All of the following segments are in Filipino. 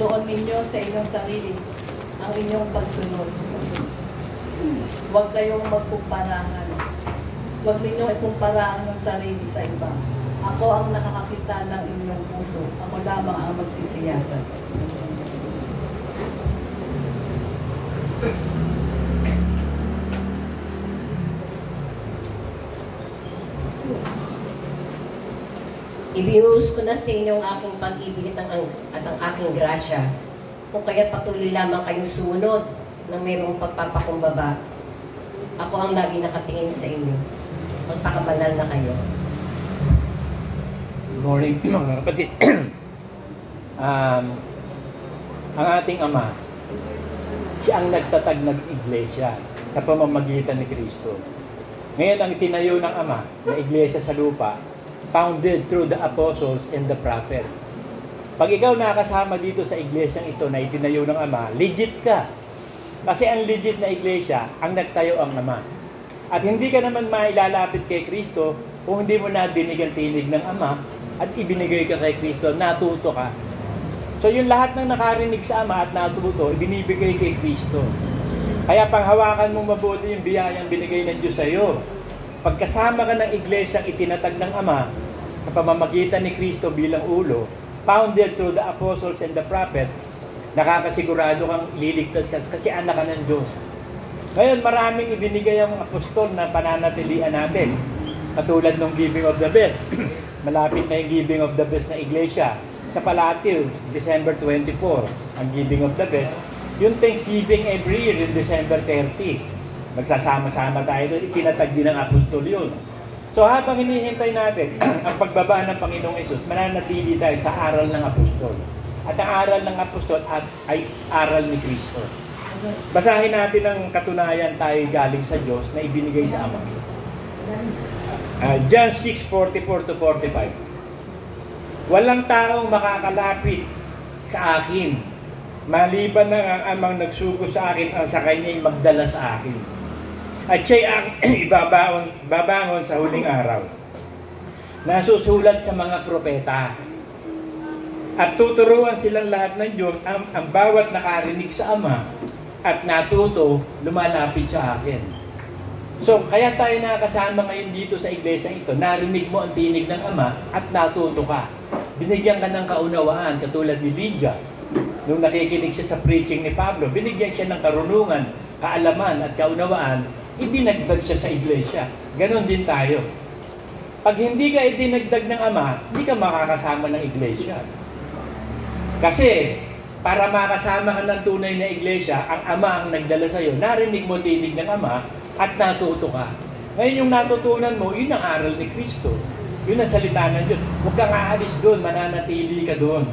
ituon ninyo sa inyong sarili ang inyong pagsunod. Huwag kayong magkumparahan. Huwag ninyong ikumpara ang sarili sa iba. Ako ang nakakakita ng inyong puso. Ako lamang ang magsisiyasat. Ibinuhos ko na sa inyo ang aking pag-ibig at ang aking grasya. Kung kaya patuloy lamang kayong sumunod ng mayroong pagpapakumbaba, ako ang lagi nakatingin sa inyo. Magpakabanal na kayo. Good morning, mga kapatid. Ang ating Ama, siya ang nagtatag ng iglesia sa pamamagitan ni Kristo. Ngayon, ang itinayo ng Ama na iglesia sa lupa, founded through the apostles and the prophet. Pag ikaw nakasama dito sa iglesyang ito na itinayo ng Ama, legit ka. Kasi ang legit na iglesia, ang nagtayo ang Ama. At hindi ka naman mailalapit kay Kristo kung hindi mo na dinig ang tinig ng Ama at ibinigay ka kay Kristo, natuto ka. So yung lahat ng nakarinig sa Ama at natuto, ibinibigay kay Kristo. Kaya panghawakan mong mabuti yung biyayang binigay ng Diyos sa iyo. Pagkasama ka ng iglesyang itinatag ng Ama sa pamamagitan ni Kristo bilang ulo, founded through the apostles and the prophet, nakakasigurado kang ililigtas ka kasi anak ka ng Diyos. Ngayon, maraming ibinigay ang apostol na pananatilian natin. Katulad ng giving of the best. Malapit na yung giving of the best na iglesia. Sa Palatio, December 24, ang giving of the best. Yung Thanksgiving every year, yung December 30. Magsasama-sama tayo doon, itinatag din ng apostol yun. So habang hinihintay natin ang pagbaba ng Panginoong Hesus, mananatili tayo sa aral ng apostol. At ang aral ng apostol ay aral ni Kristo. Basahin natin ang katunayan tayo galing sa Diyos na ibinigay sa Ama. John 6:44-45. Walang taong makakalapit sa akin, maliban na ang Amang nagsugo sa akin ang sa kanya'y magdala sa akin. At siya'y babangon sa huling araw. Nasusulat sa mga propeta. At tuturuan silang lahat ng Diyos ang bawat nakarinig sa Ama at natuto, lumalapit sa akin. So, kaya tayo nakakasama ngayon dito sa iglesia ito, narinig mo ang tinig ng Ama at natuto ka. Binigyan ka ng kaunawaan, katulad ni Lydia. Nung nakikinig siya sa preaching ni Pablo, binigyan siya ng karunungan, kaalaman at kaunawaan, idinagdag siya sa iglesia. Ganon din tayo. Pag hindi ka idinagdag ng Ama, hindi ka makakasama ng iglesia. Kasi, para makasama ka ng tunay na iglesia, ang Ama ang nagdala sa'yo, narinig mo tinig ng Ama, at natuto ka. Ngayon yung natutunan mo, yun ang aral ni Kristo. Yun ang salita ng Diyos. Huwag kang aalis doon, mananatili ka doon,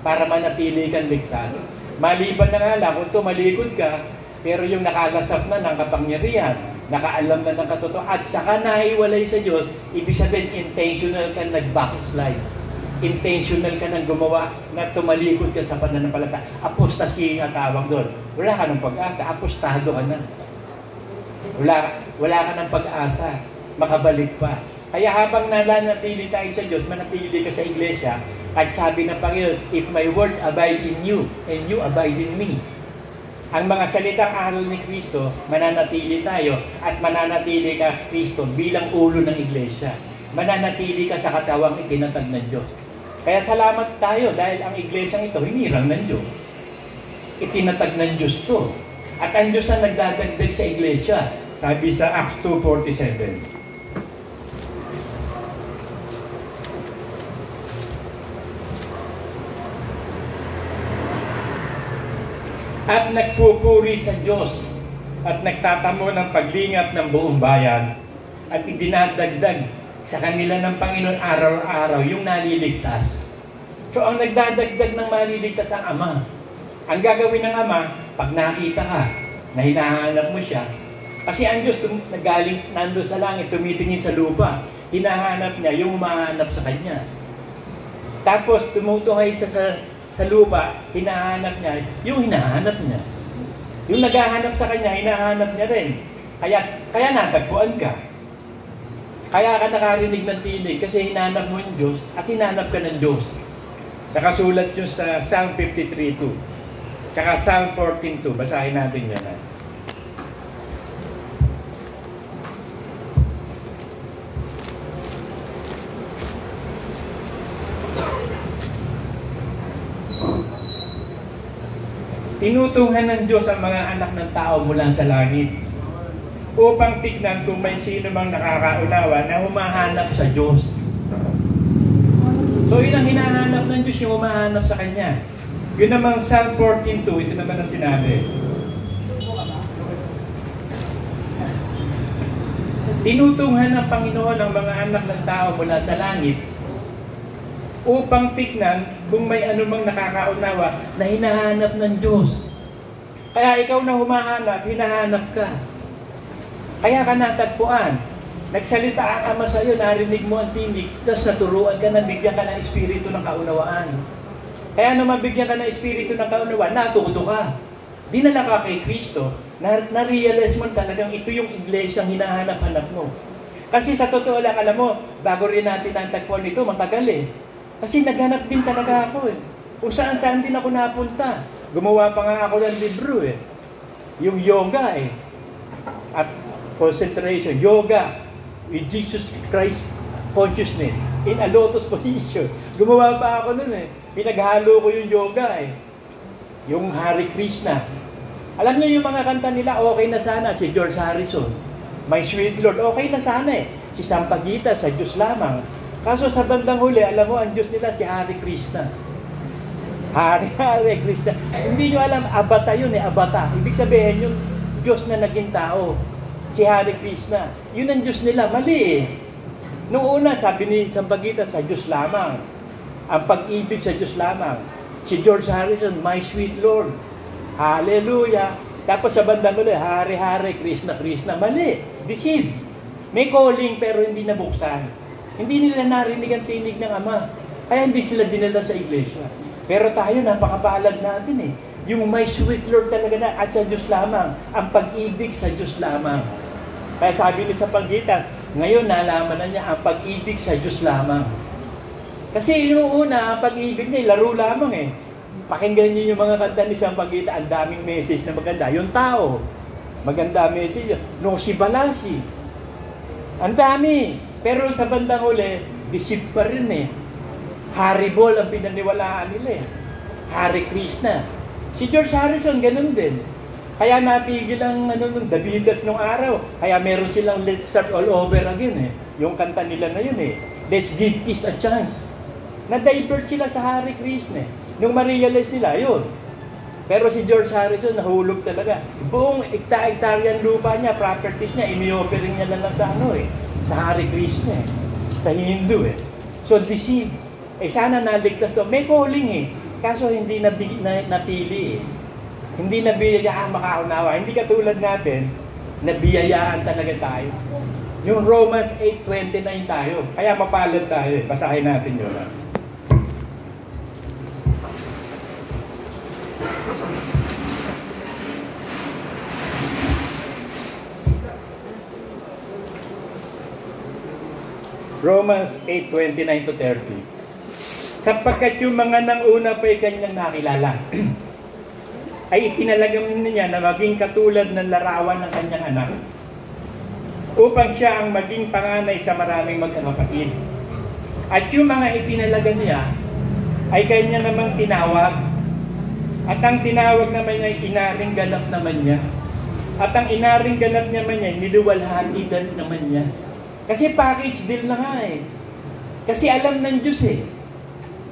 para manatili kang ligtas. Maliban na nga lang, kung tumalikod ka, pero yung nakalasap na ng kapangyarihan, nakaalam na ng katotoo, at saka naiwalay sa Diyos, ibig sabihin, intentional ka nag-backslide. Intentional ka nang gumawa, na tumalikod ka sa pananampalataya. Apostasy ang tawag doon. Wala ka ng pag-asa, apostado ka na. Wala ka ng pag-asa, makabalik pa. Kaya habang nananatili tayo sa Diyos, manatili ka sa iglesia, at sabi ng Panginoon, if my words abide in you, and you abide in me, ang mga salitang aral ni Kristo, mananatili tayo at mananatili ka, Kristo, bilang ulo ng iglesia. Mananatili ka sa katawang itinatag ng Diyos. Kaya salamat tayo dahil ang iglesyang ito, hinirang ng Diyos. Itinatag ng Diyos to. At ang Diyos ang nagdadagdag sa iglesia. Sabi sa Acts 2:47. At nagpupuri sa Diyos at nagtatamo ng paglingap ng buong bayan at idinadagdag sa kanila ng Panginoon araw-araw yung naliligtas. So ang nagdadagdag ng maliligtas ang Ama. Ang gagawin ng Ama, pag nakita ka na hinahanap mo siya, kasi ang Diyos nagaling nando sa langit, tumitingin sa lupa, hinahanap niya yung mahanap sa Kanya. Tapos tumutungay sa lupa, hinahanap niya yung hinahanap niya. Yung naghahanap sa Kanya, hinahanap niya rin. Kaya natagpuan ka. Kaya ka nakarinig ng tinig kasi hinahanap mo yung Diyos at hinahanap ka ng Diyos. Nakasulat yun sa Psalm 53:2. Tsaka Psalm 14:2. Basahin natin yan. Tinutunghan ng Diyos ang mga anak ng tao mula sa langit upang tignan kung may sino mang nakakaunawa na humahanap sa Diyos. So yun ang hinahanap ng Diyos, yung humahanap sa Kanya. Yun namang Psalm 14:2, ito naman ang sinabi. Tinutunghan ng Panginoon ang mga anak ng tao mula sa langit upang tignan kung may anumang nakakaunawa na hinahanap ng Diyos. Kaya ikaw na humahanap, hinahanap ka. Kaya ka natagpuan. Nagsalita ang Ama sa iyo, narinig mo ang tinig, tapos naturuan ka, nabigyan ka ng espiritu ng kaunawaan. Kaya nung mabigyan ka ng espiritu ng kaunawaan, natuto ka. Dinala ka kay Kristo, na-realize mo talagang ito yung iglesyang hinahanap-hanap mo. Kasi sa totoo lang, alam mo, bago rin natin natagpuan ito, matagal eh. Kasi naghanap din talaga ako eh. Kung saan-saan din ako napunta. Gumawa pa nga ako ng libro eh. Yung yoga eh. At concentration, yoga with Jesus Christ consciousness in a lotus position. Gumawa pa ako nun eh. Pinaghalo ko yung yoga eh. Yung Hare Krishna. Alam niyo yung mga kanta nila, okay na sana. Si George Harrison, My Sweet Lord, okay na sana eh. Si Sampaguita, sa Diyos lamang. Kaso sa bandang huli, alam mo, ang Diyos nila si Hare Krishna. Hare Krishna. Hindi nyo alam, abata yun eh, abata. Ibig sabihin yung Diyos na naging tao. Si Hare Krishna. Yun ang Diyos nila. Mali eh. Noong una, sabi ni Sampaguita, sa Diyos lamang. Ang pag-ibig sa Diyos lamang. Si George Harrison, My Sweet Lord. Hallelujah. Tapos sa bandang huli, Hare Hare, Krishna Krishna. Mali. Deceive. May calling pero hindi nabuksan. Hindi nila narinig ang tinig ng Ama. Kaya hindi sila dinala sa iglesia. Pero tayo, napakapalad natin eh. Yung My Sweet Lord talaga na at sa Diyos lamang. Ang pag-ibig sa Diyos lamang. Kaya sabi nito sa Sampaguita, ngayon nalaman na niya ang pag-ibig sa Diyos lamang. Kasi yung una, ang pag-ibig niya, laro lamang eh. Pakinggan niyo yung mga kanta ni Sampaguita, ang daming message na maganda. Yung tao, maganda message. No, si Balasi. Ang dami. Pero sa bandang huli, deceive pa rin eh. Haribol ang pinaniwalaan nila eh. Hare Krishna. Si George Harrison, ganun din. Kaya natigil ang The Beatles nung araw. Kaya meron silang Let's Start All Over Again eh. Yung kanta nila na yun eh. Let's give peace a chance. Na-divert sila sa Hare Krishna eh. Nung ma-realize nila, yun. Pero si George Harrison, nahulog talaga. Buong hektaryan lupa niya, properties niya, ini-offering niya lang sa sa Hare Krishna eh. Sa Hindu eh. So deceive. Sana naligtas to. May calling eh. Kaso hindi napili eh. Hindi nabiyayaan makaunawa. Hindi katulad natin, nabiyayaan talaga tayo. Yung Romans 8:29 tayo. Kaya mapalad tayo eh. Basahin natin yun. Romans 8:29-30. Sapagkat yung mga nang una pa'y kanyang nakilala, ay itinalagam niya na maging katulad ng larawan ng kanyang anak, upang siya ang maging panganay sa maraming magkakapatid. At yung mga itinalaga niya, ay kanya namang tinawag. At ang tinawag naman niya, inaring ganap naman niya. At ang inaring ganap naman niya, niluwalhati naman niya. Kasi package deal na nga eh. Kasi alam ng Diyos eh.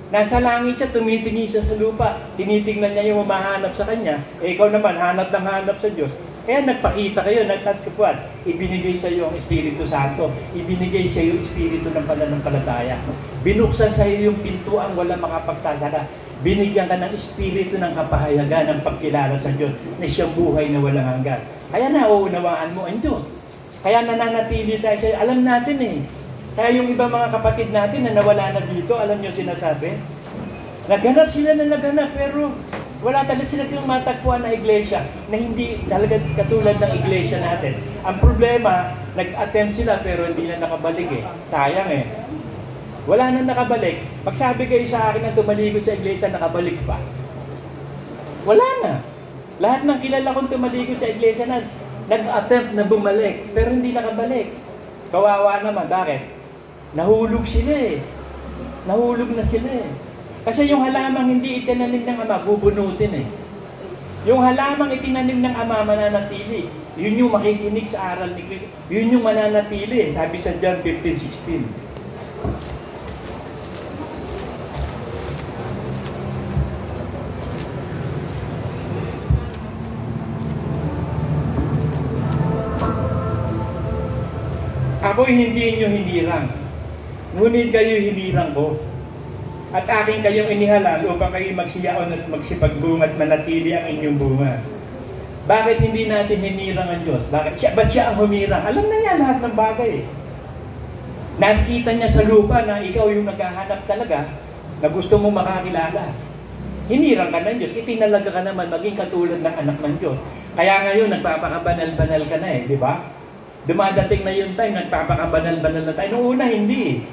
Nasa langit siya, tumitingin siya sa lupa. Tinitingnan niya yung humahanap sa Kanya. Eh ikaw naman, hanap ng hanap sa Diyos. Kaya nagpakita kayo, nagkatkapuan. Ibinigay sa iyo ang Espiritu Santo. Ibinigay sa iyo ang Espiritu ng pananampalataya. Binuksan sa iyo yung pintuan, walang makapagsasara. Binigyan ka ng Espiritu ng kapahayagan, ng pagkilala sa Diyos, na siyang buhay na walang hanggan. Kaya nauunawaan mo ang Diyos. Kaya nananatili tayo sa alam natin eh. Kaya yung ibang mga kapatid natin na nawala na dito, alam nyo sinasabi? Naghanap sila na naghanap, pero wala talaga sila yung matagpuan na iglesia na hindi talaga katulad ng iglesia natin. Ang problema, nag-attempt sila pero hindi na nakabalik eh. Sayang eh. Wala nang nakabalik. Pagsabi kayo sa akin na tumalikod sa iglesia, nakabalik pa. Wala na. Lahat ng kilala kong tumalikod sa iglesia na nag-attempt na bumalik, pero hindi nakabalik. Kawawa naman. Bakit? Nahulog sila eh. Nahulog na sila eh. Kasi yung halamang hindi itinanim ng Ama, bubunutin eh. Yung halamang itinanim ng Ama, mananatili. Yun yung makikinig sa aral ni Kristo. Yun yung mananatili. Sabi sa John 15:16. Ako'y hindi inyo hinirang. Ngunit kayo hinirang ko. At akin kayong inihalal upang kayo magsiyaon at magsipagbunga at manatili ang inyong bunga. Bakit hindi natin hinirang ang Diyos? Ba't siya ang humirang? Alam na niya lahat ng bagay. Nakikita niya sa lupa na ikaw yung naghahanap talaga na gusto mong makakilala. Hinirang ka ng Diyos. Itinalaga ka naman maging katulad ng anak ng Diyos. Kaya ngayon nagpapakabanal-banal ka na eh, di ba? Dumadating na yung time, nagpapakabanal-banal na tayo. Noong una, hindi.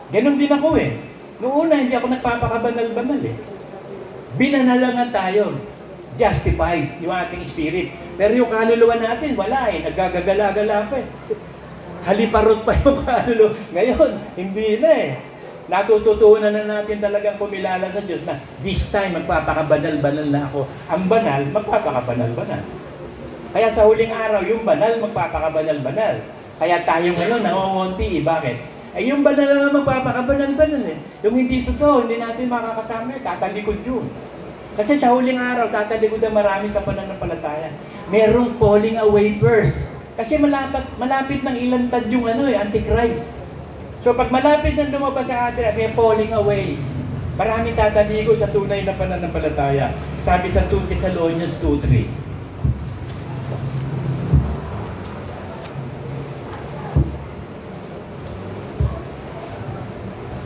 Ganon din ako eh. Noong una, hindi ako nagpapakabanal-banal eh. Binanalangan tayo. Justified yung ating spirit. Pero yung kaluluwa natin, wala eh. Nagagagala-gala pa eh. Haliparot pa yung kaluluwa. Ngayon, hindi na eh. Natututunan na natin talagang kumilala sa Diyos na this time, magpapakabanal-banal na ako. Ang banal, magpapakabanal-banal. Kaya sa huling araw, yung banal, magpapakabanal-banal. Kaya tayo ngayon, nangungunti eh. Bakit? Eh yung banal na magpapakabanal-banal eh. Yung hindi totoo, hindi natin makakasama eh. Tatalikod yun. Kasi sa huling araw, tatalikod na marami sa pananampalataya. Merong falling away first. Kasi malapit ng ilantad yung Antichrist. So pag malapit na lumabas sa atin, may falling away. Marami tatalikod sa tunay na pananampalataya. Sabi sa 2 Thessalonians 2:3.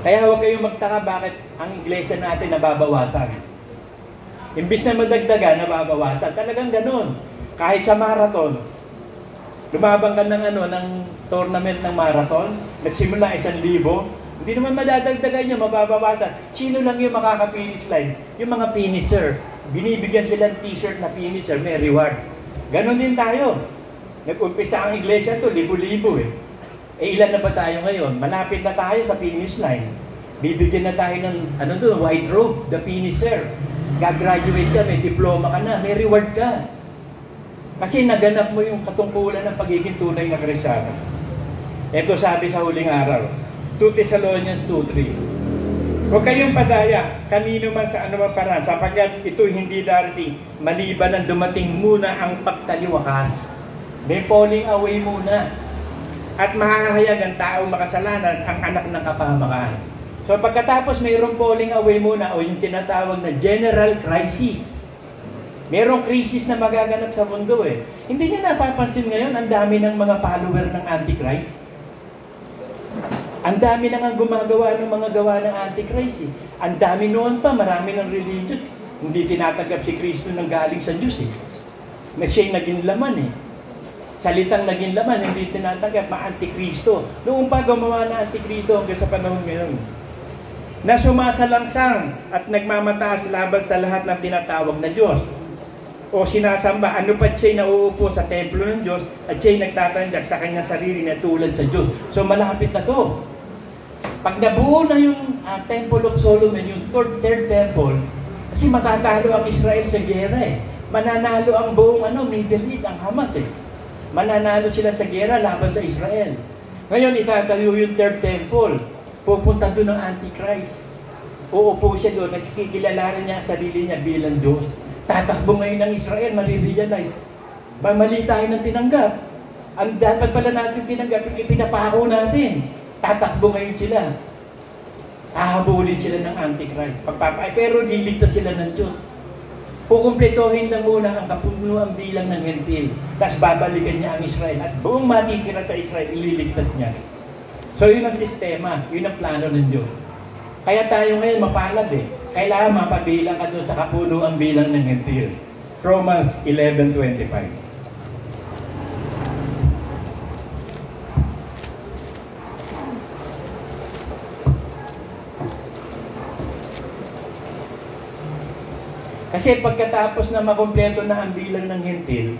Kaya huwag kayong magtaka bakit ang iglesia natin nababawasan. Imbis na madagdagan, nababawasan. Talagang ganun. Kahit sa marathon, lumabang ka ng tournament ng marathon, nagsimula 1,000, hindi naman madadagdagan niya, mababawasan. Sino lang yung makaka-finish line? Yung mga finisher. Binibigyan sila ng t-shirt na finisher, may reward. Ganon din tayo. Nag-umpisa ang iglesia to, libo-libo eh. Eh ilan na ba tayo ngayon? Malapit na tayo sa finish line. Bibigyan na tayo ng white robe, the finisher. Gagraduate ka, may diploma ka na, may reward ka. Kasi naganap mo yung katungkulan ng pagiging tunay na Kristiyano. Ito sabi sa huling araw, 2 Thessalonians 2:3. Huwag kayong padaya, kanino man sa anumang paraan, sapagkat ito hindi darating, maliban ng dumating muna ang pagtaliwakas. May falling away muna. At mahahayag ang taong makasalanan ang anak ng kapahamakan. So pagkatapos mayroong falling away muna o yung tinatawag na general crisis. Mayroong crisis na magaganap sa mundo eh. Hindi niyo napapansin ngayon ang dami ng mga follower ng Antichrist? Ang dami na nga gumagawa ng mga gawa ng Antichrist eh. Ang dami noon pa, marami ng religion. Hindi tinatanggap si Kristo nang galing sa Diyos eh. Na siya'y naging laman eh. Salitang naging laman, hindi tinatanggap, ma-Antikristo. Noong pa gumawa na Antikristo hanggang sa panahon ngayon. Na sumasalangsang at nagmamataas laban sa lahat ng tinatawag na Diyos. O sinasamba, ano pa siya'y nauupo sa templo ng Diyos at siya'y nagtatanggap sa kanyang sarili na tulad sa Diyos. So malapit na to. Pag nabuo na yung Temple of Solomon, yung third temple, kasi matatalo ang Israel sa gera eh. Mananalo ang buong Middle East, ang Hamas eh. Mananalo sila sa gera laban sa Israel. Ngayon, itatayo yung third temple. Pupunta doon ang Antichrist. Uupo siya doon, nakikilalaran niya ang sarili niya bilang Diyos. Tatakbo ngayon ng Israel, marirealize. Mali tayo ng tinanggap. Ang dapat pala natin tinanggap, yung ipinapako natin. Tatakbo ngayon sila. Hahabulin sila ng Antichrist. Pero liligtas sila ng Diyos. Kukumpletohin lang muna ang kapunuan bilang ng hentil. Tapos babalikan niya ang Israel. At buong matitira sa Israel, ililigtas niya. So yun ang sistema. Yun ang plano ng Diyos. Kaya tayo ngayon mapalad eh. Kailangan mapabilang ka doon sa kapunuan bilang ng hentil. Romans 11:25. Kasi pagkatapos na makumpleto na ang bilang ng Hentil,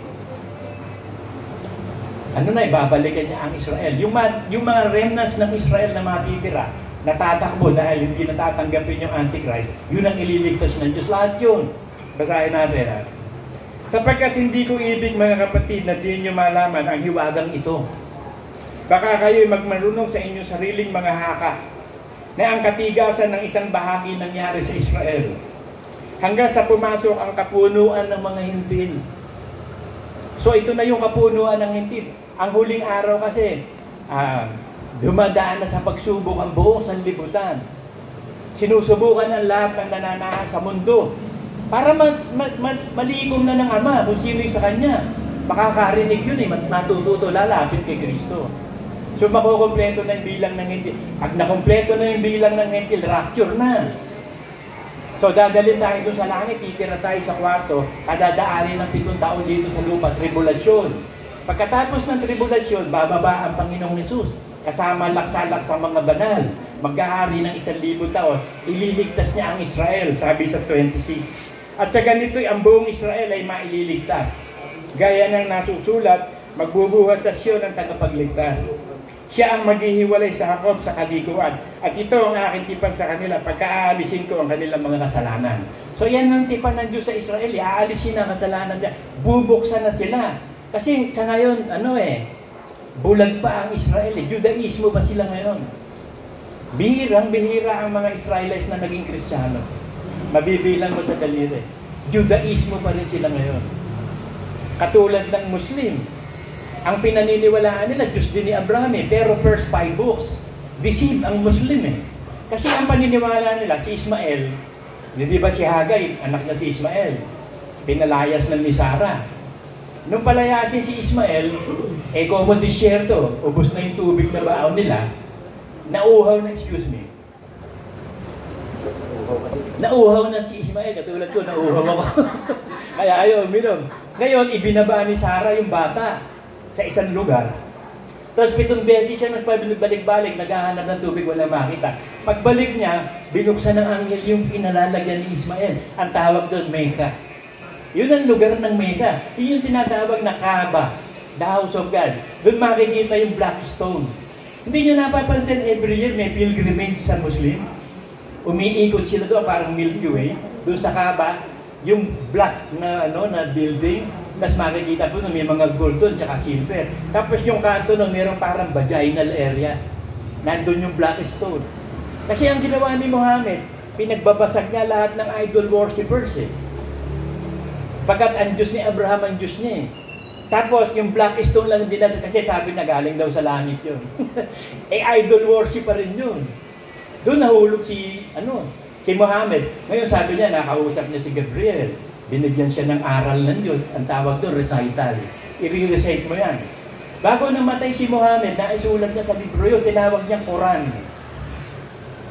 ibabalikan niya ang Israel. Yung mga remnants ng Israel na matitira, natatakbo dahil hindi natatanggapin yung Antichrist, yun ang ililigtas ng Diyos. Lahat yun. Basahin natin. Ha? Sapagkat hindi ko ibig, mga kapatid, na di nyo malaman ang hiwagang ito. Baka kayo'y magmarunong sa inyong sariling mga haka na ang katigasan ng isang bahagi nangyari sa Israel hanggang sa pumasok ang kapunuan ng mga Hentil. So ito na yung kapunuan ng Hentil. Ang huling araw kasi, dumadaan na sa pagsubok ang buong sanlibutan. Sinusubukan ang lahat ng nananahan sa mundo para malikom na ng Ama kung sino sa Kanya. Makakarinig yun matututo, lalapit kay Kristo. So makukompleto na yung bilang ng Hentil. Pag nakompleto na yung bilang ng Hentil, rapture na. So dadalhin tayo doon sa langit, titira tayo sa kwarto, kadadaanin ng 7 taon dito sa lupa, tribulasyon. Pagkatapos ng tribulasyon, bababa ang Panginoong Hesus, kasama laksalak sa mga banal, maghahari ng 1,000 taon, ililigtas niya ang Israel, sabi sa 26. At sa ganito'y ang buong Israel ay maililigtas. Gaya ng nasusulat, magbubuhat sa Sion ang tagapagligtas. Siya ang maghihiwalay sa Jacob sa kaliguan. At ito ang aking tipan sa kanila, pagka-aalisin ko ang kanilang mga kasalanan. So yan ang tipan ng Diyos sa Israel, aalisin ang kasalanan niya, bubuksan na sila. Kasi sa ngayon, bulag pa ang Israel. Judaismo pa sila ngayon. Bihirang-bihira ang mga Israelites na naging Kristiyano. Mabibilang mo sa daliri. Judaismo pa rin sila ngayon. Katulad ng Muslim. Ang pinaniniwalaan nila, Diyos din ni Abraham pero first 5 books. Deceive ang Muslim Kasi ang paniniwala nila, si Ismael, di ba si Hagay, anak na si Ismael, pinalayas ng ni Sarah. Nung palayasin si Ismael, como disyerto, ubos na yung tubig na baon nila, nauhaw na, nauhaw na si Ismael, katulad ko, nauhaw ako. Kaya ayaw, minom. Ngayon, ibinaba ni Sarah yung bata sa isang lugar. Tapos 7 beses siya nagpabalik-balik, naghahanap ng tubig, wala makita. Pagbalik niya, binuksan ng anghel yung pinalalagyan ni Ismael. Ang tawag doon, Mecca. Yun ang lugar ng Mecca. Yun yung tinatawag na Kaaba, the house of God. Doon makikita yung black stone. Hindi nyo napapansin, every year may pilgrimage sa Muslim. Umiikot sila doon, parang Milky Way. Doon sa Kaaba, yung black na building, tapos makikita po na may mga gold doon, tsaka silver. Tapos yung kanto nun, mayroong parang vaginal area. Nandun yung black stone. Kasi ang ginawa ni Muhammad, pinagbabasag niya lahat ng idol worshippers Pagkat ang Diyos ni Abraham ang Diyos niya Tapos yung black stone lang din natin, kasi sabi na galing daw sa langit yun. Idol worship pa rin yun. Doon nahulog si Muhammad. Ngayon sabi niya, nakausap niya si Gabriel. Binigyan siya ng aral ng Diyos. Ang tawag doon, recital. I-recite mo yan. Bago namatay si Muhammad, naisulat niya sa libro yun, tinawag niya Quran.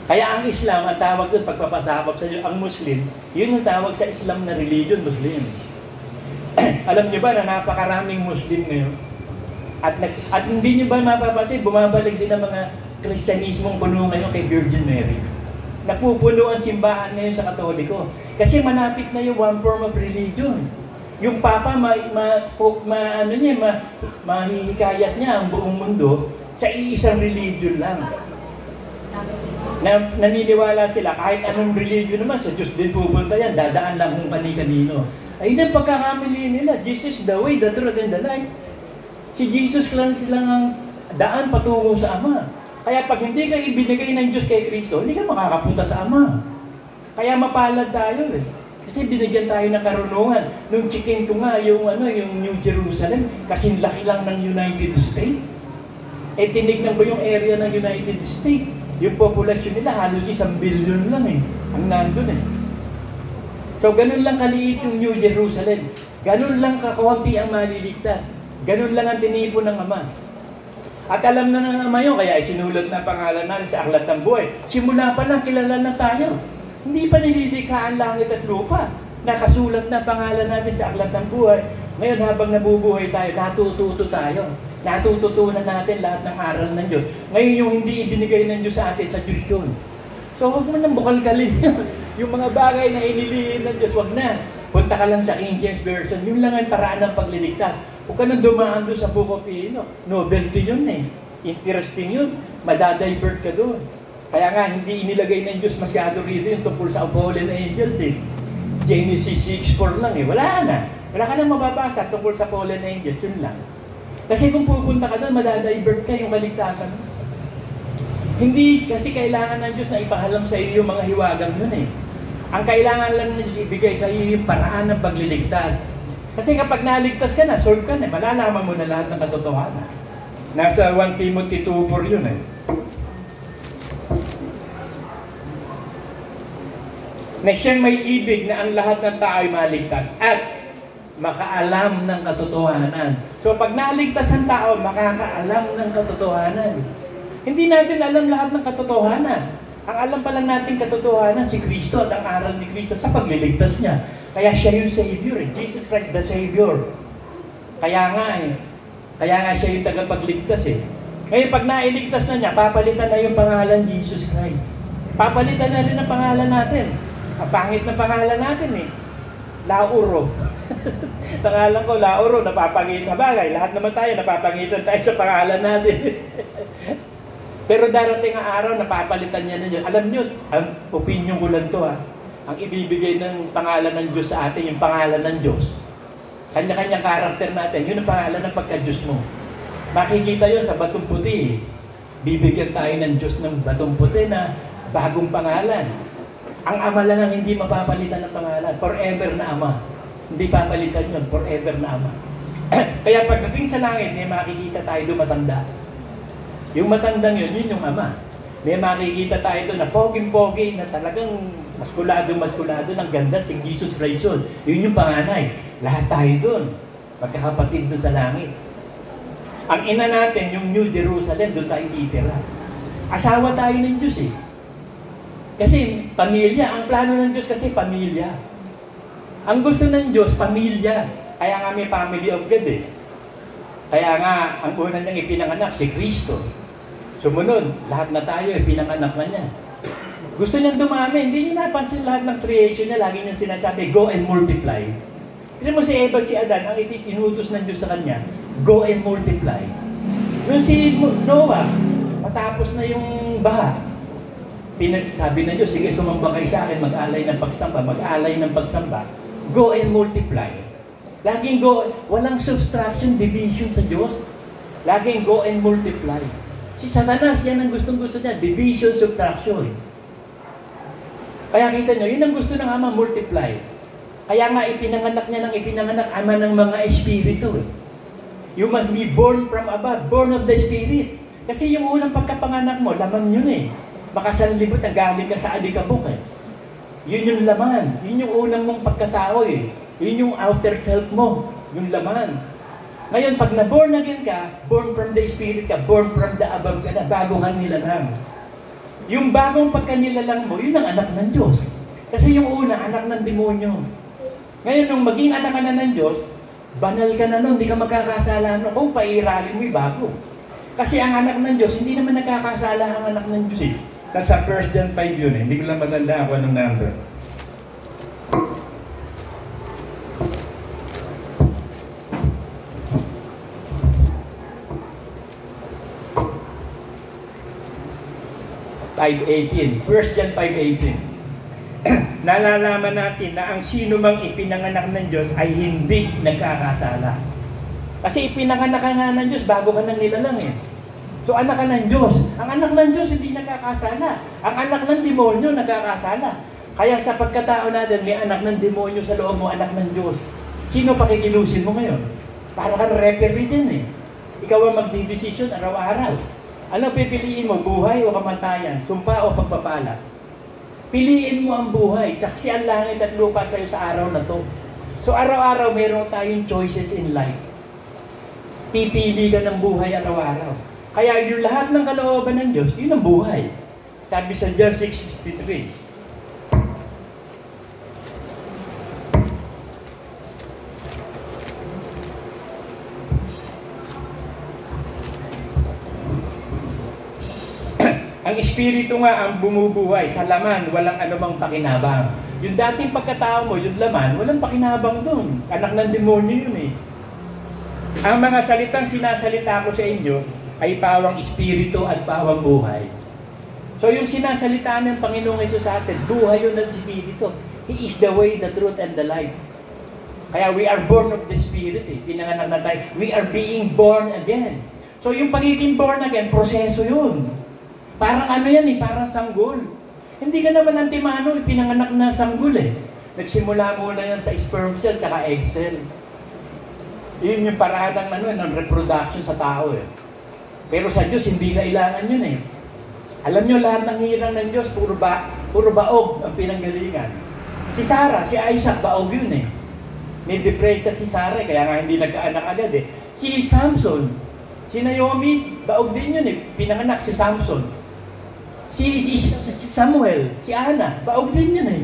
Kaya ang Islam, ang tawag doon, pagpapasabak sa Diyos, ang Muslim, yun yung tawag sa Islam na religion, Muslim. Alam niyo ba na napakaraming Muslim ngayon? At hindi niyo ba mapapansin, bumabalik din ang mga Kristyanismong puno ngayon kay Virgin Mary. Napupuno ang simbahan ngayon sa Katoliko. Kasi malapit na yung one form of religion. Yung Papa, mahihikayat niya ang buong mundo sa iisang religion lang. Naniniwala sila, kahit anong religion naman, sa Diyos din pupunta yan, dadaan lang kung kani-kanino. Ayun ang pagkakamali nila. Jesus is the way, the truth, and the life. Si Jesus lang silang ang daan patungo sa Ama. Kaya pag hindi ka ibinigay ng Diyos kay Kristo, hindi ka makakapunta sa Ama. Kaya mapalad tayo Kasi binigyan tayo ng karunungan. Nung chicken ko nga, yung New Jerusalem, kasing laki lang ng United States. Tinignan ko yung area ng United States. Yung populasyon nila, halos 1 billion lang ang nandun So, ganun lang kaliit yung New Jerusalem. Ganun lang kakunti ang maliligtas. Ganun lang ang tinipon ng Ama. At alam na ng Ama yun, kaya isinulat na pangalan natin sa Aklat ng Buhay. Simula pa lang, kilala na tayo. Hindi pa nililikha ang langit at lupa. Nakasulat na pangalan natin sa Aklat ng Buhay. Ngayon, habang nabubuhay tayo, natututo tayo. Natututunan natin lahat ng aral ng Diyos. Ngayon, yung hindi ibinigay ng Diyos sa atin, sa Diyos yun. So, huwag mo nang bukalkalin yung mga bagay na inilihin ng Diyos, huwag na. Punta ka lang sa King James Version, yun lang ang paraan ng pagliligtas. Huwag ka nang dumaan doon sa Book of Enoch. Novelty yun eh. Interesting yun. Madadivert ka doon. Kaya nga, hindi inilagay ng Diyos masyado rito yung tungkol sa fallen angels eh. Genesis 6:4 lang eh. Wala na. Wala ka nang mababasa tungkol sa fallen angels. Yun lang. Kasi kung pupunta ka doon, madadivert ka yung kaligtasan mo. Hindi kasi kailangan ng Diyos na ipahalam sa iyo yung mga hiwagang yun eh. Ang kailangan lang ng Diyos ibigay sa iyo yung paraan ng pagliligtas. Kasi kapag naligtas ka na, solve ka na, malalaman mo na lahat ng katotohanan. Nasa 1 Timothy 2:4 yun eh. Na siyang may ibig na ang lahat ng tao ay maligtas at makaalam ng katotohanan. So pag naligtas ang tao, makakaalam ng katotohanan. Hindi natin alam lahat ng katotohanan. Ang alam pa lang natin katotohanan si Kristo at ang aral ni Kristo sa pagliligtas niya. Kaya siya yung Savior eh. Jesus Christ the Savior. Kaya nga siya yung tagapagligtas eh. Ngayon pag nailigtas na niya, papalitan na yung pangalan Jesus Christ. Papalitan na rin ang pangalan natin. Ang pangit na pangalan natin eh. Lauro. Pangalan ko, Lauro, napapangitan. Bagay, lahat naman tayo, napapangitan tayo sa pangalan natin. Pero darating ang araw, napapalitan niya na yun. Alam niyo, ang opinion ko lang to ang ibibigay ng pangalan ng Diyos sa atin, yung pangalan ng Diyos. Kanya-kanyang karakter natin, yun ang pangalan ng pagka-Diyos mo. Makikita yun sa batong puti eh. Bibigyan tayo ng Diyos ng batong puti na bagong pangalan. Ang Ama lang ang hindi mapapalitan ng pangalan. Forever na Ama. Hindi papalitan yun. Forever na Ama. Kaya pagdating sa langit, may makikita tayo doon matanda. Yung matandang yun yung Ama. May makikita tayo doon na poging-pogi na talagang maskulado ng ganda si Jesus Christ yun. Yun yung panganay. Lahat tayo doon. Magkakapatid doon sa langit. Ang ina natin, yung New Jerusalem, doon tayo titira. Asawa tayo ng Diyos eh. Kasi pamilya, ang plano ng Diyos kasi pamilya. Ang gusto ng Diyos, pamilya. Kaya nga may family of God eh. Kaya nga, ang una niyang ipinanganak, si Kristo. Sumunod, lahat na tayo, ipinanganak na niya. Gusto niyang dumami, hindi niya napansin lahat ng creation niya, lagi niyang sinasabi, go and multiply. Tignan mo si Eva at si Adan, ang inutos ng Diyos sa kanya, go and multiply. Yung si Noah, matapos na yung baha, sabi ng Diyos, sige sumamba kayo sa akin, mag-alay ng pagsamba, go and multiply. Laging go, walang subtraction, division sa Diyos. Laging go and multiply. Si Satanas, yan ang gustong-gusto niya, division, subtraction. Kaya kita nyo, yun ang gusto ng Ama, multiply. Kaya nga ipinanganak niya ng ipinanganak, Ama ng mga espiritu. You must be born from above, born of the Spirit. Kasi yung unang pagkapanganak mo, laman yun eh. Baka sa libot, galing ka sa alikabok eh. Yun yung laman. Yun yung unang mong pagkatao eh. Yun yung outer self mo. Yung laman. Ngayon, pag na-born again ka, born from the Spirit ka, born from the above ka na, bago kang nilalang. Yung bagong pagkanilalang mo, yun ang anak ng Diyos. Kasi yung una, anak ng demonyo. Ngayon, nung maging anak ka na ng Diyos, banal ka na nun, hindi ka magkakasala nun. Kung pairalin mo, bago. Kasi ang anak ng Diyos, hindi naman nagkakasala ang anak ng Diyos eh. Nasa 1 John 5 yun eh. Hindi ko lang matanda ako anong number. First John 5:18. Nalalaman natin na ang sino mang ipinanganak ng Diyos ay hindi nagkakasala. Kasi ipinanganak ka nga ng Diyos bago ka nang nilalang eh. So anak ka ng Diyos. Ang anak ng Diyos hindi nakakasala. Ang anak ng demonyo nakakasala. Kaya sa pagkatao natin, may anak ng demonyo sa loob mo, anak ng Diyos. Sino pakikilusin mo ngayon? Para kang referee din eh. Ikaw ang magdidesisyon araw-araw. Ano pipiliin mo? Buhay o kamatayan? Sumpa o pagpapala? Piliin mo ang buhay. Saksi ang langit at lupa sa'yo sa araw na to. So araw-araw meron tayong choices in life. Pipili ka ng buhay araw-araw. Kaya yung lahat ng kalooban ng Diyos, yun ang buhay. Sabi sa John 6:63. Ang espiritu nga ang bumubuhay sa laman, walang anumang pakinabang. Yung dating pagkatao mo, yung laman, walang pakinabang doon. Anak ng demonyo yun eh. Ang mga salitang sinasalita ko sa inyo ay pawang espiritu at pawang buhay. So yung sinasalita ng Panginoong Hesus sa atin, buhay yun ng espiritu. He is the way, the truth, and the life. Kaya we are born of the Spirit eh. Pinanganak na tayo. We are being born again. So yung pagiging born again, proseso yun. Parang ano yan eh, parang sanggol. Hindi ka naman antimano, pinanganak na sanggol eh. Nagsimula muna yan sa sperm cell tsaka egg cell. Yun yung paraan ng reproduction sa tao eh. Pero sa Diyos, hindi kailangan yun eh. Alam nyo, lahat ng hirang ng Diyos, puro baog ang pinanggalingan. Si Sarah, si Isaac, baog yun eh. May depresa si Sarah, kaya nga hindi nagkaanak agad eh. Si Samson, si Naomi, baog din yun eh. Pinanganak si Samson. Si Samuel, si Anna, baog din yun eh.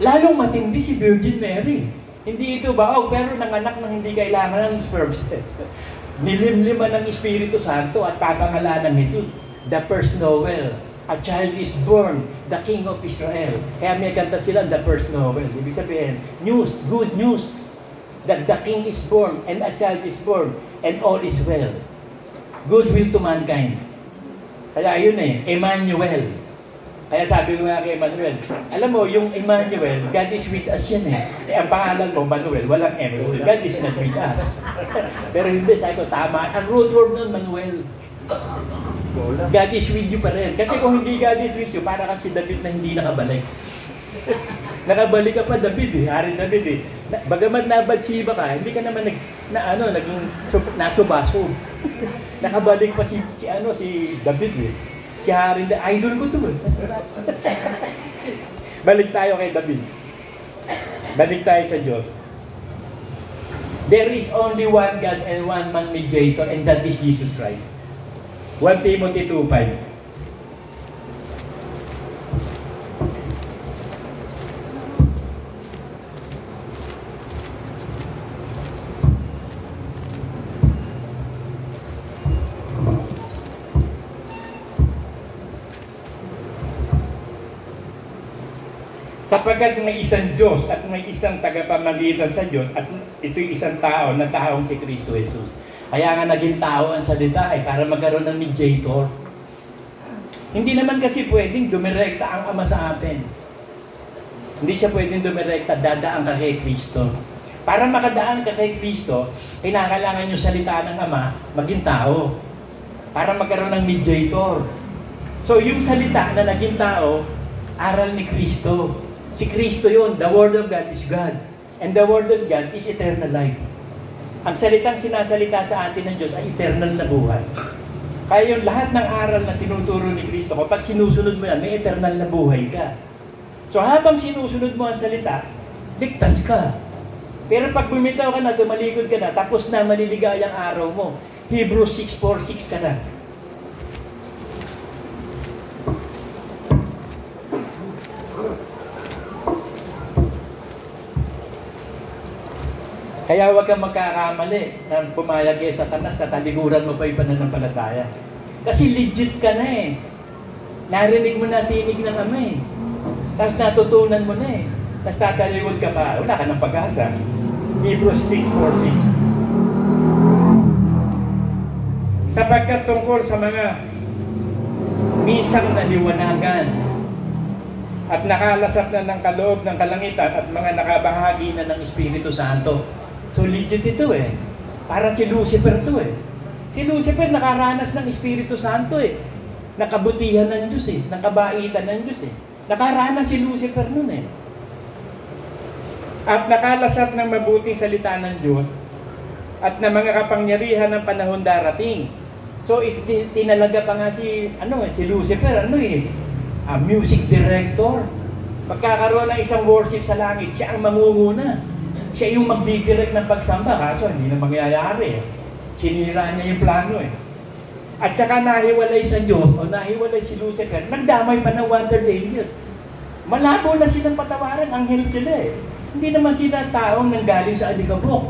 Lalong matindi si Virgin Mary. Hindi ito baog, pero nanganak ng hindi kailangan ng sperm cell. Nilimliman ng Espiritu Santo at papangalanan ng Jesus. The first Noel, a child is born, the King of Israel. Kaya may kanta sila, the first Noel. Ibig sabihin, news, good news, that the King is born, and a child is born, and all is well. Goodwill to mankind. Kaya yun eh, Emmanuel. Kaya sabi ko nga kay Emmanuel, alam mo, yung Emmanuel, God is with us yan eh. Ang pangalan mo, Manuel, walang M. God is not with us. Pero hindi, sabi ko, tama. Ang root word nun, Manuel. God is with you pa rin. Kasi kung hindi God is with you, para kang si David na hindi nakabalik. Nakabalik ka pa, David eh. Hari David eh. Bagamat nabatsiba ka, hindi ka naman naging nasubasog. Nakabalik pa si David eh. Si Hari, idol ko to eh. Balik tayo kay David. Balik tayo sa Diyos. There is only one God and one man mediator, and that is Jesus Christ. 1 Timothy 2:5. Sapagkat may isang Diyos at may isang tagapamagitan sa Diyos at ito'y isang tao na taong si Kristo Jesus. Kaya nga naging tao ang salita ay para magkaroon ng mediator. Hindi naman kasi pwedeng dumirekta ang Ama sa atin. Hindi siya pwedeng dumirekta, dadaan ka kay Kristo. Para makadaan ka kay Kristo, kailangan yung salita ng Ama maging tao. Para magkaroon ng mediator. So yung salita na naging tao, aral ni Kristo. Si Kristo yun, the Word of God is God. And the Word of God is eternal life. Ang salitang sinasalita sa atin ng Diyos ay eternal na buhay. Kaya yung lahat ng aral na tinuturo ni Kristo, kapag sinusunod mo yan, may eternal na buhay ka. So habang sinusunod mo ang salita, ligtas ka. Pero pag bumitaw ka na, tumalikod ka na, tapos na maliligayang araw mo, Hebrews 6:4-6 ka na. Kaya huwag kang magkakamali na pumayag kay Satanas na taliguran mo pa yung pananampalataya. Kasi legit ka na eh. Narinig mo na tinig ng Ama eh. Tapos natutunan mo na eh. Tapos tataliwod ka pa. Wala ka ng pag-asa. Hebrews 6:4-6. Sapagkat tungkol sa mga misang naliwanagan at nakalasap na ng kaloob ng kalangitan at mga nakabahagi na ng Espiritu Santo. So legit ito eh. Parang si Lucifer to eh. Si Lucifer nakaranas ng Espiritu Santo eh. Nakabutihan ng Diyos eh. Nakabaitan ng Diyos eh. Nakaranas si Lucifer nun eh. At nakalasap ng mabuting salita ng Diyos at ng mga kapangyarihan ng panahon darating. So tinalaga pa nga si Lucifer, music director. Pagkakaroon ng isang worship sa langit, siya ang mangunguna. Siya yung magdidirect ng pagsamba, kaso hindi na mangyayari. Sinira niya yung plano eh. At saka nahiwalay sa Diyos, o nahiwalay si Lucifer, nagdamay pa ng wandered angels. Malabo na silang patawaran, anghel sila eh. Hindi naman sila taong nanggaling sa alikabok.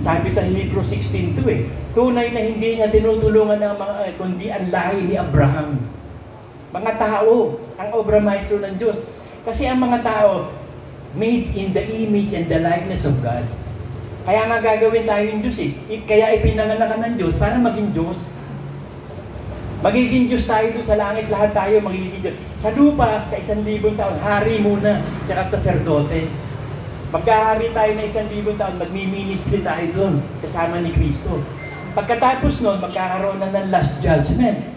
Sabi sa Hebrews 16:2 eh, tunay na hindi niya tinutulungan ng mga kundi ang lahi ni Abraham. Mga tao, ang obra maestro ng Diyos. Kasi ang mga tao, made in the image and the likeness of God. Kaya nga gagawin tayo yung Diyos eh. Kaya ipinanganak ng Diyos para maging Diyos. Magiging Diyos tayo doon sa langit, lahat tayo magiging Diyos. Sa lupa, sa 1,000 taon, hari muna, tsaka saserdote. Magkahari tayo na 1,000 taon, magmi-ministry tayo doon, kasama ni Kristo. Pagkatapos nun, magkakaroon na ng last judgment.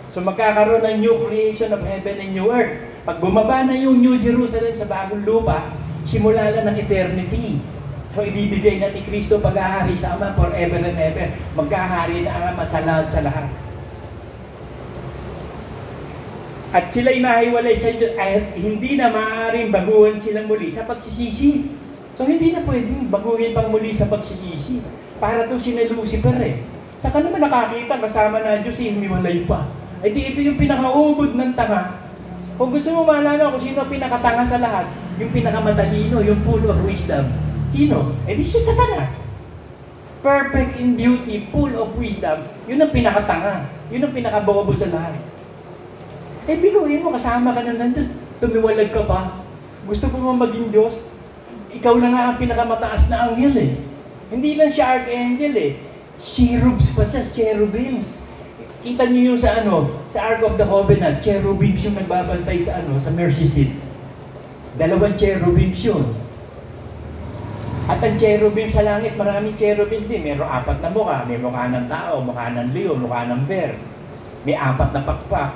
So magkakaroon ng new creation of heaven and new earth. Pag bumaba na yung New Jerusalem sa bagong lupa, simula na ng eternity. So ibibigay na ni Kristo paghahari sa Ama forever and ever. Magkahari na ang Ama sa lahat sa lahat. At sila'y nahiwalay sa Diyos ay hindi na maaaring baguhan silang muli sa pagsisisi. So hindi na pwedeng baguhin pang muli sa pagsisisi. Para itong sina Lucifer eh. Saka naman nakakita kasama na Diyos, himiwalay pa. Ay di ito yung pinakaubod ng tanga. Kung gusto mo malaman kung sino pinakatanga sa lahat, yung pinakamatalino, yung full of wisdom. Sino? Eh di siya Satanas. Perfect in beauty, full of wisdom. Yun ang pinakatanga. Yun ang pinakabobo sa lahat. Eh, biluhin mo, kasama ka na ng Diyos, tumiwalag ka pa. Gusto mo maging Diyos? Ikaw na nga ang pinakamataas na anghel eh. Hindi lang siya archangel eh. Cherubs pa siya, cherubims. Kita niyo yung sa Ark of the Covenant, cherubims yung nagbabantay sa sa mercy seat. 2 cherubims yun. At ang cherubim sa langit, maraming cherubims din. Meron 4 na mukha. May mukha ng tao, mukha ng leon, mukha ng bear. May 4 na pakpak.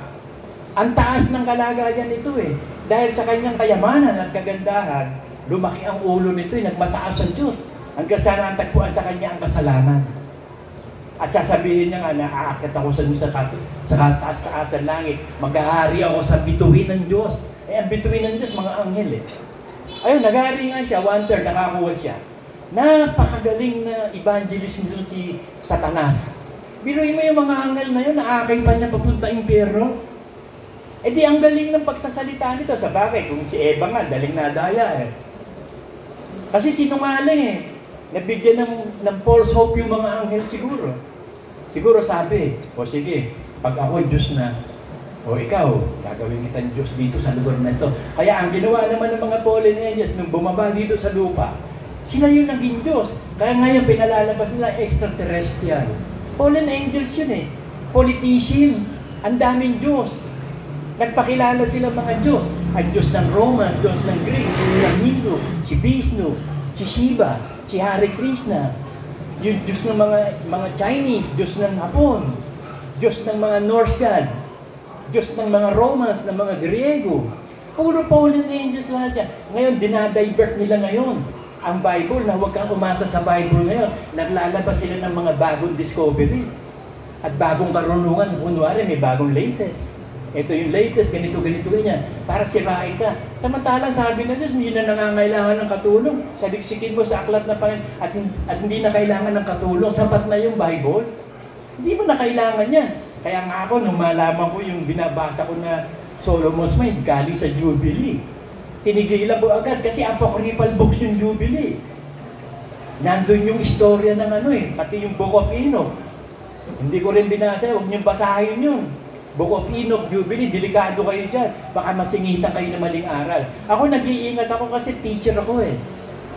Ang taas ng kalagayan nito eh. Dahil sa kanyang kayamanan at kagandahan, lumaki ang ulo nito eh, nagmataas ang Diyos. Hanggang sa natagpuan sa kanya ang kasalanan. At sasabihin niya nga na aakit ako sa kataas-taas ng langit. Maghahari ako sa bituin ng Diyos. Eh, ang bituin ng Diyos, mga anghel eh. Ayun, naghahari nga siya, 1/3, nakakuha siya. Napakagaling na evangelist nito si Satanas. Biruin mo yung mga anghel na yun, naakay pa niya papunta impyerno. Eh di ang galing ng pagsasalita nito. Sa bagay, kung si Eva nga, daling nadaya eh. Kasi sinungaling eh. Nabigyan ng false hope yung mga anghel siguro. Siguro sabi, o sige, pag ako Diyos na, o ikaw, gagawin kitang Diyos dito sa lugar na ito. Kaya ang ginawa naman ng mga fallen angels, nung bumaba dito sa lupa, sila yung naging Diyos. Kaya ngayon pinalalabas nila extraterrestrial. Fallen angels yun eh. Politician. Ang daming Diyos. Nagpakilala sila mga Diyos. Ang Diyos ng Roma, Diyos ng Greece, ng Hindu, si Vishnu, si Shiva, si Hare Krishna, yung Diyos ng mga Chinese, Diyos ng Hapon, Diyos ng mga Norse God, Diyos ng mga Romans, ng mga Griego. Puro fallen angels lahat yan. Ngayon, dinadivert nila ngayon ang Bible, na huwag kang umasa sa Bible ngayon. Naglalabas sila ng mga bagong discovery at bagong karunungan. Kunwari, may bagong latest. Ito yung latest, ganito, ganyan. Para sirain ka. Samantalang sabi na Diyos, hindi na nangangailangan ng katulong. Saliksikin mo sa aklat na Panginoon at hindi na kailangan ng katulong. Sapat na yung Bible. Hindi mo na kailangan yan. Kaya nga ako, nung malaman ko yung binabasa ko na Solomon's Mine, galing sa Jubilee. Tinigilan ko agad kasi apocryphal books yung Jubilee. Nandun yung istorya ng pati yung Book of Enoch. Hindi ko rin binasa, huwag niyong basahin yun. Book of Enoch, Jubilee, delikado kayo dyan. Baka masingitan kayo ng maling aral. Ako nag-iingat ako kasi teacher ako eh.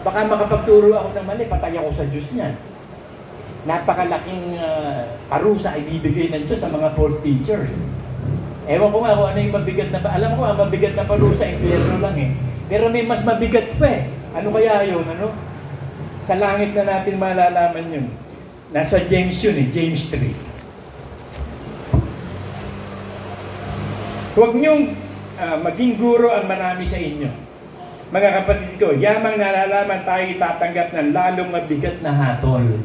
Baka makapagturo ako ng mali, patay ako sa Diyos niyan. Napakalaking parusa ibibigay ng Diyos sa mga false teachers. Ewan ko nga kung ano yung mabigat na alam ko ang mabigat na parusa, impyerno lang eh. Pero may mas mabigat pa eh. Ano kaya yun, Sa langit na natin malalaman yun. Nasa James yun eh, James 3. Huwag niyong maging guro ang marami sa inyo. Mga kapatid ko, yamang nalalaman tayo itatanggap ng lalong mabigat na hatol.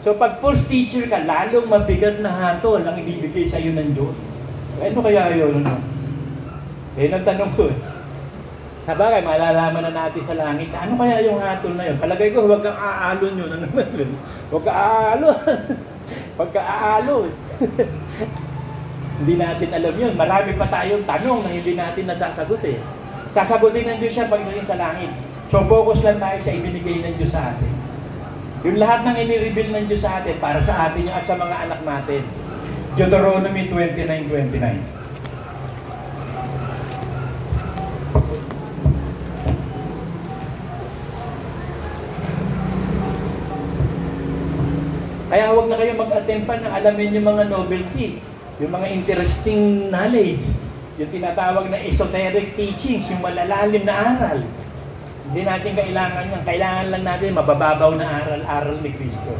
So pag false teacher ka, lalong mabigat na hatol ang ibibigay sa iyo ng Diyos. Ano kaya yun? Yan ang tanong ko. Sa bagay, malalaman na natin sa langit, ano kaya yung hatol na yun? Palagay ko, huwag kang aalon yun. Ano naman yun? Huwag ka aalon. Huwag ka aalon. Hindi natin alam yun. Marami pa tayong tanong na hindi natin nasasagot eh. Sasagutin ng Diyos siya pagdating sa langit. So focus lang tayo sa ibinigay ng Diyos sa atin. Yung lahat ng inireveal ng Diyos sa atin, para sa atin at sa mga anak natin. Deuteronomy 29:29. Kaya huwag na kayo mag-attempt pa na alamin yung mga novelty, yung mga interesting knowledge, yung tinatawag na esoteric teachings, yung malalalim na aral. Hindi natin kailangan yan. Kailangan lang natin mabababaw na aral ni Kristo.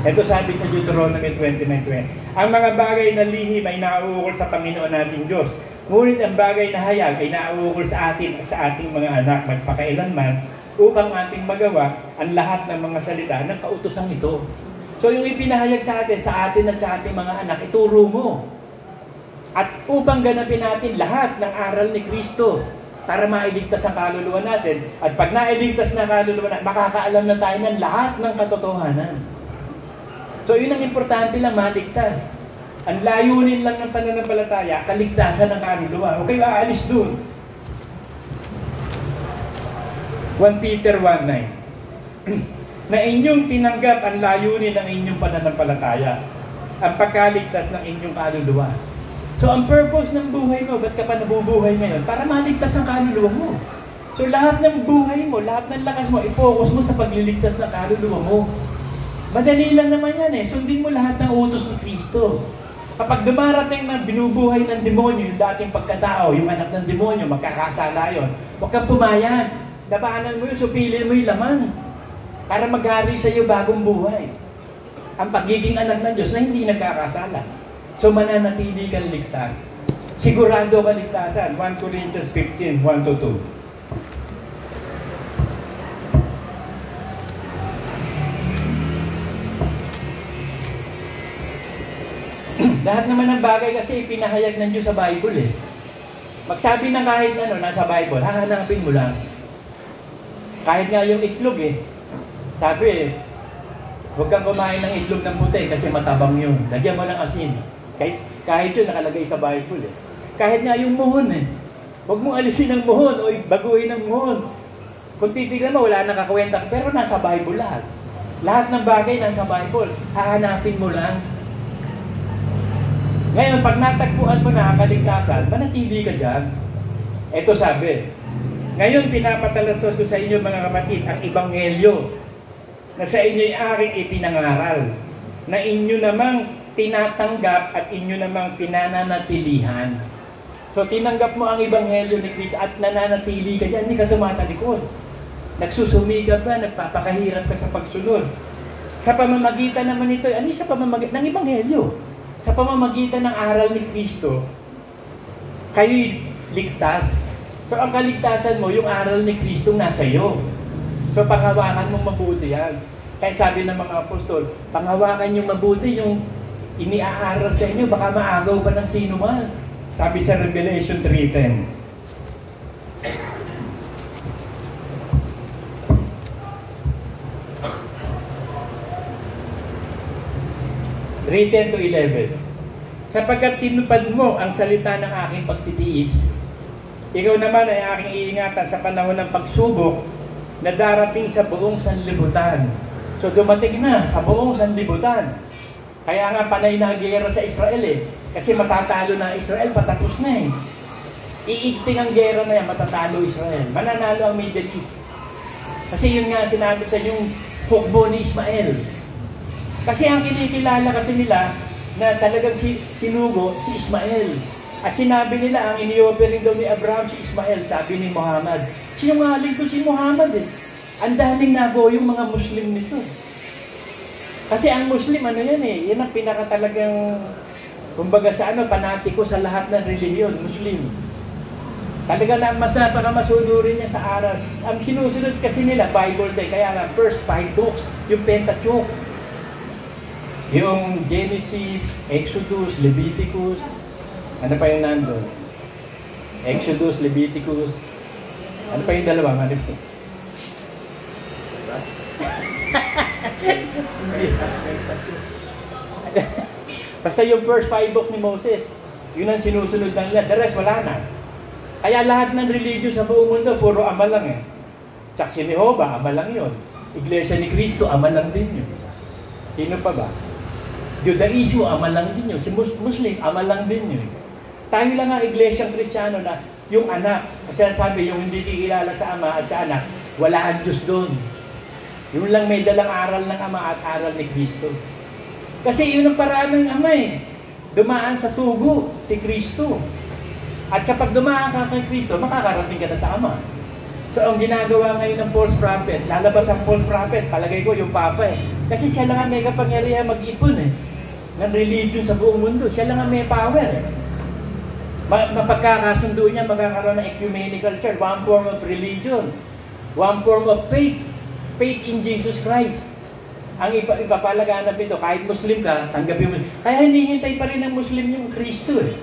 Ito sabi sa Deuteronomy 29:20. Ang mga bagay na lihim ay nauukol sa Panginoon nating Diyos. Ngunit ang bagay na hayag ay nauukol sa atin at sa ating mga anak magpakailanman upang ating magawa ang lahat ng mga salita ng kautusan ito. So yung ipinahayag sa atin at sa ating mga anak, ituro mo. At upang ganapin natin lahat ng aral ni Kristo para mailigtas ang kaluluwa natin. At pag nailigtas na kaluluwa natin, makakaalam na tayo ng lahat ng katotohanan. So yun ang importante lang, maligtas. Ang layunin lang ng pananampalataya, kaligtasan ng kaluluwa. Huwag kayo aalis dun. 1 Peter 1:9 na inyong tinanggap ang layunin ng inyong pananampalataya, ang pagkaligtas ng inyong kaluluwa. So ang purpose ng buhay mo, ba't ka pa nabubuhay ngayon? Para maligtas ang kaluluwa mo. So lahat ng buhay mo, lahat ng lakas mo, i-focus mo sa pagliligtas ng kaluluwa mo. Madali lang naman yan eh. Sundin mo lahat ng utos ng Kristo. Kapag dumarating na binubuhay ng demonyo, yung dating pagkatao, yung anak ng demonyo, magkakasala yun, huwag kang pumayag. Labanan mo yun, supilin mo yung laman para maghari sa iyo bagong buhay. Ang pagiging anak ng Diyos na hindi nagkakasala. So mananatili kang ligtas. Sigurado kaligtasan. 1 Corinthians 15, 1-2. Lahat naman ng bagay kasi ipinahayag ng Diyos sa Bible eh. Magsabi ng kahit ano nasa Bible, hahanapin mo lang. Kahit nga yung itlog eh. Sabi eh, huwag kang kumain ng itlog ng puti kasi matabang yun. Lagyan mo ng asin. Kahit yun nakalagay sa Bible eh. Kahit nga yung muhon eh. Huwag mong alisin ang muhon o baguhin ang muhon. Kung titignan mo, wala nang kakakwenta. Pero nasa Bible lahat. Lahat ng bagay nasa Bible. Hahanapin mo lang. Ngayon, pag natagpuan mo na kaligtasan, manatili ka dyan. Ito sabi, ngayon pinapatalastos ko sa inyo mga kapatid ang ebanghelyo na sa inyo'y aking ipinangaral, na inyo namang tinatanggap at inyo namang pinananatilihan. So tinanggap mo ang ebanghelyo ni Kristo at nananatili ka dyan, hindi ka tumatalikod. Nagsusumikap ka, nagpapakahirap ka sa pagsunod. Sa pamamagitan naman ito, ano sa pamamagitan ng ebanghelyo? Sa pamamagitan ng aral ni Kristo, kayo'y ligtas. So ang kaligtasan mo, yung aral ni Kristo nasa iyo. So panghawakan mong mabuti yan. Kaya sabi ng mga apostol, panghawakan yung mabuti, yung iniaaral sa inyo, baka maagaw pa ng sino man. Sabi sa Revelation 3:10. 3:10-11. Sapagkat tinupad mo ang salita ng aking pagtitiis, ikaw naman ay aking iingatan sa panahon ng pagsubok na darating sa buong sanlibutan. So dumating na sa buong sanlibutan. Kaya nga panay na giyera sa Israel eh. Kasi matatalo na Israel, patapos na eh. Iigting ang giyera na yan, matatalo Israel. Mananalo ang Middle East. Kasi yun nga sinabi sa yung hukbo ni Ismael. Kasi ang kinikilala kasi nila na talagang sinugo si Ismael. At sinabi nila, ang ini-offering daw ni Abraham si Ismael, sabi ni Muhammad. Sinungaling to si Muhammad eh. Ang daming nago yung mga Muslim nito. Kasi ang Muslim, ano yan eh, yan ang pinaka talagang, kumbaga sa ano, panatiko sa lahat ng relihiyon, Muslim. Talaga na mas napakamasunurin niya sa aral. Ang sinusunod kasi nila, Bible day, kaya nga, first 5 books, yung Pentateuch, yung Genesis, Exodus, Leviticus, ano pa yung nandun? Exodus, Leviticus, ano pa yung dalawang? Ano po? Basta yung first 5 books ni Moses, yun ang sinusunod ng nila. The rest, wala na. Kaya lahat ng religion sa buong mundo, puro ama lang eh. Tsak si Jehovah, ama lang yun. Iglesia ni Cristo, ama lang din yun. Sino pa ba? Judaismo, ama lang din yun. Si Muslim, ama lang din yun. Tayo lang ang iglesyang Kristiyano na yung anak, kasi sabi, yung hindi kikilala sa ama at sa anak, wala ang Diyos doon. Yung lang may dalang aral ng ama at aral ni Kristo. Kasi yun ang paraan ng Ama eh. Dumaan sa sugo si Kristo. At kapag dumaan ka kay Kristo, makakarating ka na sa Ama. So ang ginagawa ngayon ng false prophet, lalabas ang false prophet, palagay ko yung Papa eh. Kasi siya lang ang may kapangyarihan mag-ipon eh. Ng religion sa buong mundo. Siya lang ang may power eh. Mapagkakasundo niya, magkakaroon ng ecumenical church, one form of religion, one form of faith, faith in Jesus Christ. Ang ipapalaganap ito, kahit Muslim ka, tanggapin mo. Kaya hinihintay pa rin ng Muslim yung Kristo eh.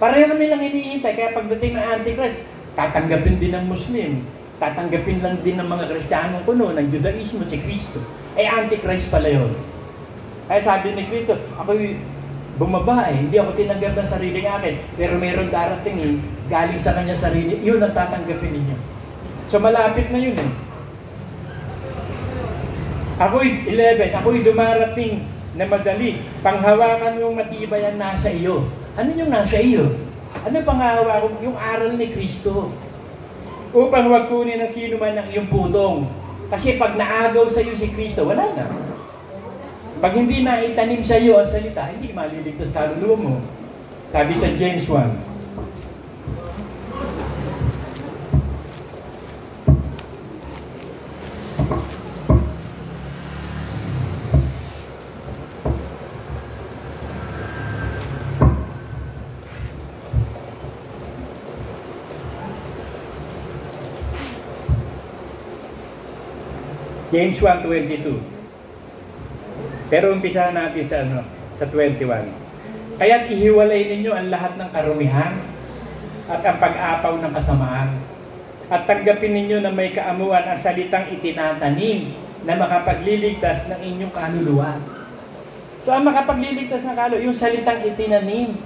Pareho kami lang hinihintay, kaya pagdating ng Antichrist, tatanggapin din ng Muslim. Tatanggapin lang din ng mga Kristiyanong kuno, ng Judaismo, si Kristo. Eh, Antichrist pala yun. Kaya sabi ni Kristo, ako'y bumaba eh, hindi ako tinanggap ng sariling akin, pero meron darating eh, galing sa kanya sarili, yun ang tatanggapin ninyo. So malapit na yun eh. Ako'y dumarating na madali, panghawakan yung matibay ang nasa iyo. Ano yung nasa iyo? Ano panghawakan? Yung aral ni Kristo. Upang wag kunin ng sino man ang iyong putong. Kasi pag naagaw sa iyo si Kristo, wala na. Pag hindi na itanim sa iyo ang salita, hindi maliligtas kaluluwa mo. Sabi sa James 1. James 1:22. Pero umpisahan natin sa 21. Kaya't ihiwalay ninyo ang lahat ng karumihan at ang pag-apaw ng kasamaan. At tanggapin ninyo na may kaamuan ang salitang itinatanim na makapagliligtas ng inyong kaluluwa. So ang makapagliligtas ng kaluluwa, yung salitang itinanim.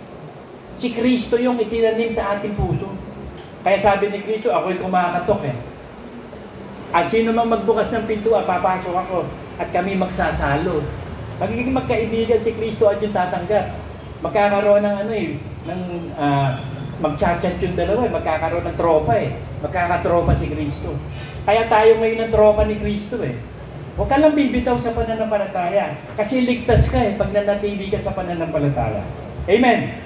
Si Kristo yung itinanim sa ating puso. Kaya sabi ni Kristo, ako'y kumakatok eh. At sino mang magbukas ng pintuan, papasok ako at kami magsasalo. Magiging magkaibigan si Kristo at yung tatanggap. Magkakaroon ng magchat-chat yung dalawa, magkakaroon ng tropa eh. Magkakatropa si Kristo. Kaya tayo ngayon ng tropa ni Kristo eh. Huwag ka lang bibitaw sa pananampalataya. Kasi ligtas ka eh pag nanatili ka sa pananampalataya. Amen?